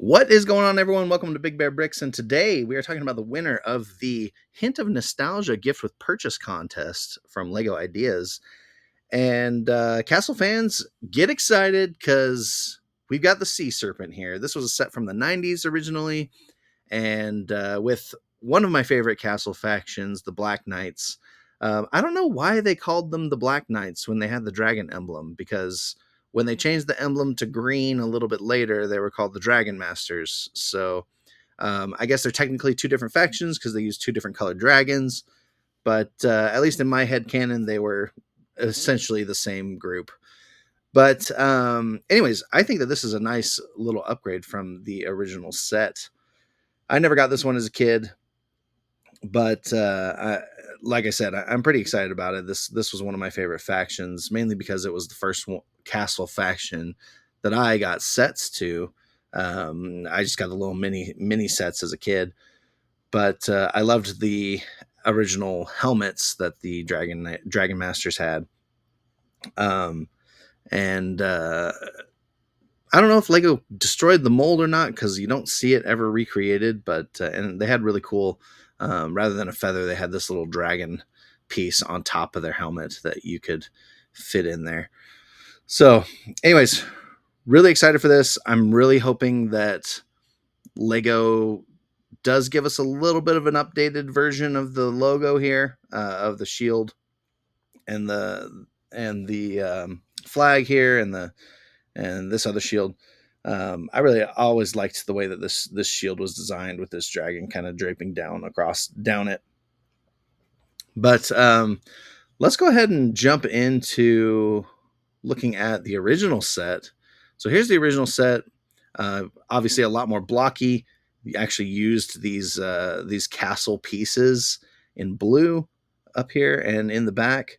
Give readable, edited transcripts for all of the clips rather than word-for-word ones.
What is going on, everyone? Welcome to Big Bear Bricks, and today we are talking about the winner of the Hint of Nostalgia Gift with Purchase contest from Lego Ideas. And Castle fans, get excited because we've got the Sea Serpent here. This was a set from the 90s originally, and with one of my favorite castle factions, the Black Knights. I don't know why they called them the Black Knights when they had the dragon emblem, because when they changed the emblem to green a little bit later, they were called the Dragon Masters. So I guess they're technically two different factions because they use two different colored dragons. But at least in my head canon, they were essentially the same group. But anyways, I think that this is a nice little upgrade from the original set. I never got this one as a kid, but like I said, I'm pretty excited about it. This was one of my favorite factions, mainly because it was the first castle faction that I got sets to. I just got the little mini sets as a kid, but I loved the original helmets that the Dragon Masters had. And I don't know if Lego destroyed the mold or not, because you don't see it ever recreated. But and they had really cool, rather than a feather, they had this little dragon piece on top of their helmet that you could fit in there. So, anyways, really excited for this. I'm really hoping that Lego does give us a little bit of an updated version of the logo here, of the shield and the flag here, and this other shield. I really always liked the way that this shield was designed, with this dragon kind of draping down it. But let's go ahead and jump into looking at the original set. So here's the original set. Obviously, a lot more blocky. We actually used these castle pieces in blue up here and in the back.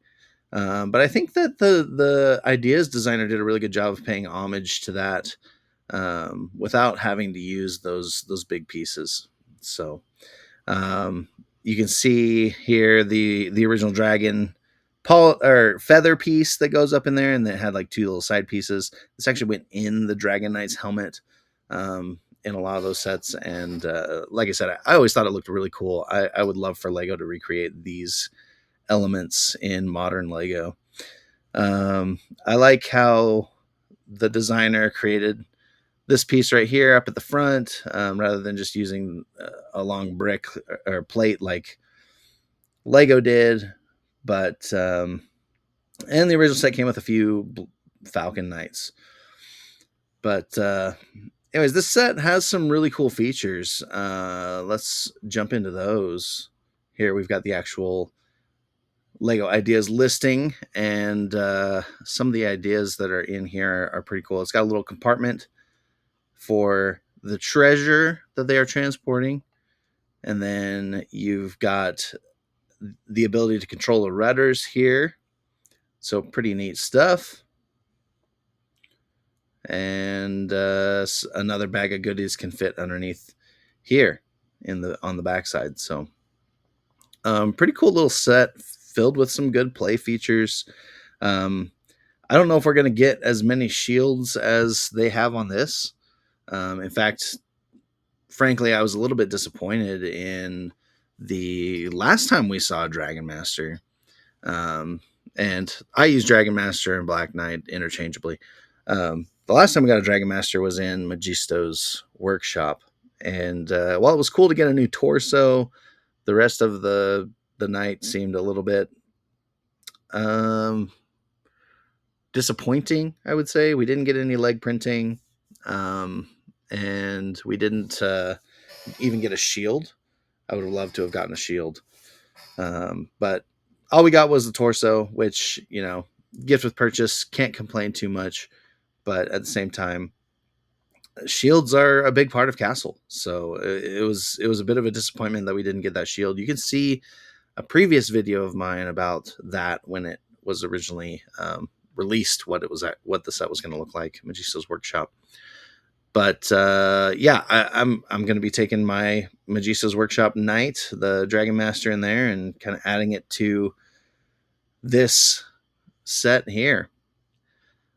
But I think that the ideas designer did a really good job of paying homage to that, without having to use those big pieces. So you can see here the original dragon feather piece that goes up in there, and it had like two little side pieces. This actually went in the Dragon Knight's helmet, in a lot of those sets. And like I said, I always thought it looked really cool. I would love for Lego to recreate these elements in modern Lego. I like how the designer created this piece right here up at the front, rather than just using a long brick or plate like Lego did. But and the original set came with a few Falcon Knights. But anyways, this set has some really cool features. Let's jump into those. Here we've got the actual Lego ideas listing, and some of the ideas that are in here are pretty cool. It's got a little compartment for the treasure that they are transporting, and then you've got the ability to control the rudders here. So pretty neat stuff. And another bag of goodies can fit underneath here on the backside. So pretty cool little set filled with some good play features. I don't know if we're going to get as many shields as they have on this. In fact, frankly, I was a little bit disappointed in the last time we saw Dragon Master. And I use Dragon Master and Black Knight interchangeably. The last time we got a Dragon Master was in Magisto's workshop. And while it was cool to get a new torso, the rest of the knight seemed a little bit disappointing, I would say. We didn't get any leg printing, and we didn't even get a shield. I would have loved to have gotten a shield, but all we got was the torso, which, gift with purchase, can't complain too much. But at the same time, shields are a big part of Castle, so it was a bit of a disappointment that we didn't get that shield. You can see a previous video of mine about that when it was originally released, what the set was going to look like, Magisto's workshop. But yeah, I'm going to be taking my Magisto's workshop knight, the Dragon Master, in there and kind of adding it to this set here.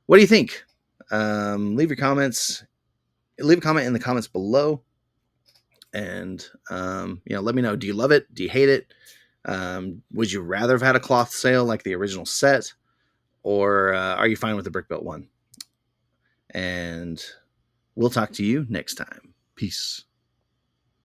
What do you think? Leave your comments. leave a comment in the comments below, and let me know. Do you love it? Do you hate it? Would you rather have had a cloth sail like the original set, or are you fine with the brick built one? And we'll talk to you next time. Peace.